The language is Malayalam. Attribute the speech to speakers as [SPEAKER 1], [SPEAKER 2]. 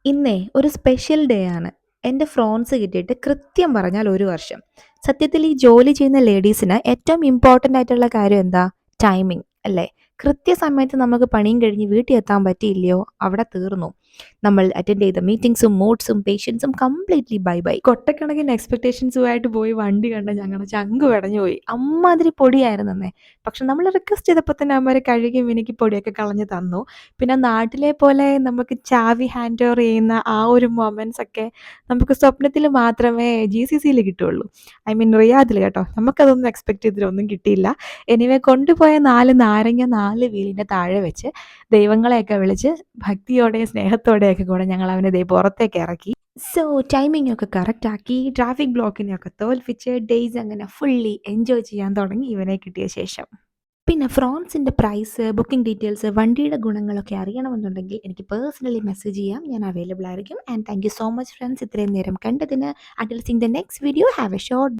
[SPEAKER 1] ഇന്നേ ഒരു സ്പെഷ്യൽ ഡേ ആണ്. എൻ്റെ ഫ്രോൺസ് കിട്ടിയിട്ട് കൃത്യം പറഞ്ഞാൽ 1 വർഷം. സത്യത്തിൽ ഈ ജോലി ചെയ്യുന്ന ലേഡീസിന് ഏറ്റവും ഇമ്പോർട്ടൻ്റ് ആയിട്ടുള്ള കാര്യം എന്താ? ടൈമിംഗ് അല്ലേ? കൃത്യസമയത്ത് നമുക്ക് പണിയും കഴിഞ്ഞ് വീട്ടിൽ എത്താൻ പറ്റിയില്ലയോ അവിടെ തീർന്നു. നമ്മൾ അറ്റൻഡ് ചെയ്ത മീറ്റിംഗ്സും മൂഡ്സും പേഷ്യൻസും കംപ്ലീറ്റ്ലി ബൈ ബൈ. കൊട്ടക്കണക്കിന് എക്സ്പെക്ടേഷൻസുമായിട്ട് പോയി വണ്ടി കണ്ട ഞങ്ങളുടെ ചങ്ക് പെടഞ്ഞു പോയി. അമ്മാതിരി പൊടിയായിരുന്നെന്നേ. പക്ഷെ നമ്മൾ റിക്വസ്റ്റ് ചെയ്തപ്പോൾ തന്നെ അവന്മാർ കഴുകി മിനുക്കി പൊടിയൊക്കെ കളഞ്ഞ് തന്നു. പിന്നെ നാട്ടിലെ പോലെ നമുക്ക് ചാവി ഹാൻഡ് ഓവർ ചെയ്യുന്ന ആ ഒരു മൊമെന്റ്സ് ഒക്കെ നമുക്ക് സ്വപ്നത്തിൽ മാത്രമേ GCCയിൽ കിട്ടുള്ളൂ. ഐ മീൻ റിയാദിൽ കേട്ടോ. നമുക്കതൊന്നും എക്സ്പെക്ട് ചെയ്തിട്ടൊന്നും കിട്ടിയില്ല. എനിവേ കൊണ്ടുപോയ 4 നാരങ്ങ 4 വീലിൻ്റെ താഴെ വെച്ച് ദൈവങ്ങളെയൊക്കെ വിളിച്ച് ഭക്തിയോടെയും സ്നേഹത്തോടെയൊക്കെ കൂടെ ഞങ്ങൾ അവനെ ദേ പുറത്തേക്ക് ഇറക്കി. സോ ടൈമിംഗ് ഒക്കെ കറക്റ്റാക്കി ട്രാഫിക് ബ്ലോക്കിനെയൊക്കെ തോൽപ്പിച്ച് ഡേയ്സ് അങ്ങനെ ഫുള്ളി എൻജോയ് ചെയ്യാൻ തുടങ്ങി ഇവനെ കിട്ടിയ ശേഷം. പിന്നെ ഫ്രോൺസിൻ്റെ പ്രൈസ്, ബുക്കിംഗ് ഡീറ്റെയിൽസ്, വണ്ടിയുടെ ഗുണങ്ങളൊക്കെ അറിയണമെന്നുണ്ടെങ്കിൽ എനിക്ക് പേഴ്സണലി മെസ്സേജ് ചെയ്യാം. ഞാൻ അവൈലബിൾ ആയിരിക്കും. And thank you so much friends ഇത്രയും നേരം കണ്ടതിന്. Until seeing the next video, have A short